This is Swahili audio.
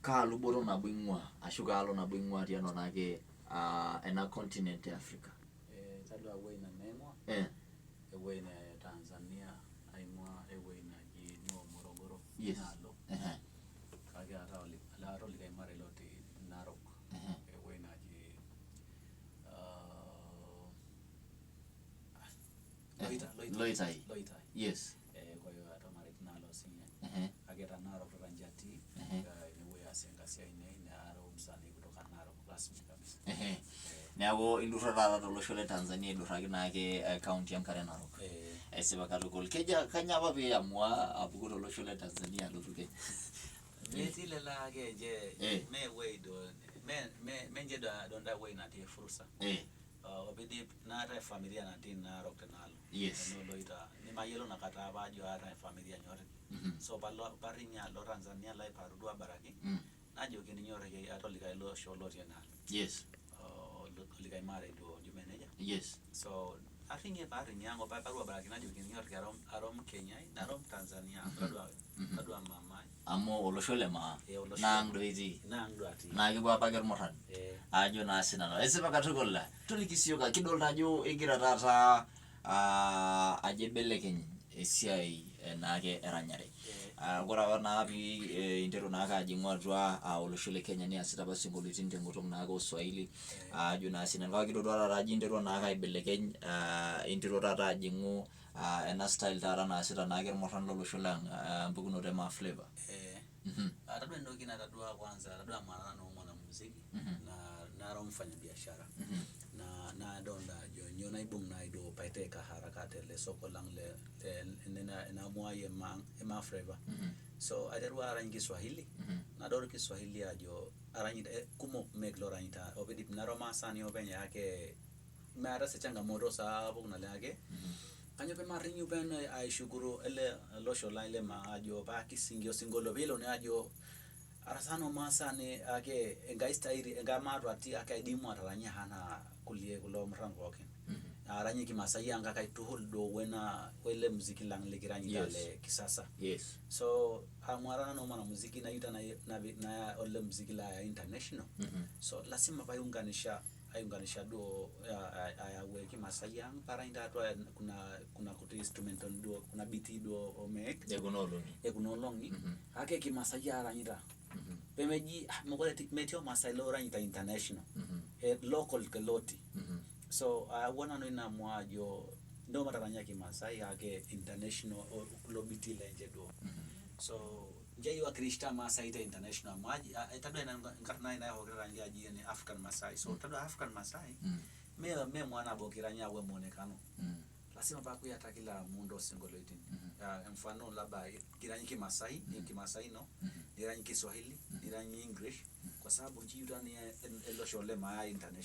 ka luboro na bwingwa ashuga alo na bwingwa tiano nake ena continent ya Africa tadwa wena nemwa wena Tanzania aimwa wena ji no Morogoro yes nalo kage ala roli kai mare loti Narok wena ji Loitai yes kwa hiyo hata mare nalo sinye agera Narok ranjati ni weya sengasia ine aro msani kutoka Narok rasmi kabisa neago indurara tolosho Tanzania induraki nake county ya Narok esiba katukul keja kanyaba be amua apuko tolosho Tanzania lotuke metile la geje me weido me njeda donda we na tie fursa obidi na ata familia na tin Narok tenalo yes no loita ni mayelo na kata bajo ata familia nyore so barinya lo Tanzania lai parudwa baraki najo kini nyore ge atolika lo sholo tenalo yes likai mare do jumeneja yes so afinge barinya ngo parudwa baraki najo kini nyore arom Kenya na arom Tanzania parudwa mama amo oloshole ma nangdo iti nangdo ati nagibwa pager moran ajo na sinano esiba katukolla tulikisiyoka kidolta ajo egira tata ajebelekeny esiai nake eranyare gora na bi intero naka ajingwa twa olosho le Kenya ni asita basingolitin tengutuk naka Oswahili ajo na sinano kakidodora raji intero naka ibelekeny intero tata ajingu ena style tara na asita nake moran lolosho lang mpukunote ma flavor atadwa ndoki na tadwa kwanza tadwa mwana no mwana muziki na ro mfanya biashara na donda jo na ibung na ido paiteka harakati le soko lang le na mwaye ma flavor so aderwa aranyi Kiswahili na dor Kiswahili ajo aranyi kumo make lo ranyita obedi na roma sani obenya yake mara se changamoto sababu kuna lake kanyo pe marinyu ben aishukuru ele losho line ma ajo ba kisingio singolo bilo ne ajo arasano masane ake engaistairi engamatu ati akaidimu ataranya hana kulie kulo mrango wake aranye kimasai anga kaituhul do wena wele muziki lang lekiranyi dale kisasa yes so amwarana no mwana muziki na yuta na ole muziki la international so lazima bayunganisha do ayawe kimasai yang parainda atwa kuna kuti instrumental do kuna beat do omek egunolongi ake kimasai aranyita pemeji mokole metio masai lo ranyita international local keloti so wana no ina mwajo ndo mataranya kimasai ake international or globity lenje do so njai wa Krista Masai ita international maji tadwa ngarna ina hogranja ji ni African Masai so tadwa African Masai me mwana bokiranya we muonekano lazima pa kuyata kila mundo singoloiti mfano labda kiranyi Kimasai ni Kimasai no kiranyi Kiswahili kiranyi English kwa sababu jiu ndani elosho le ma international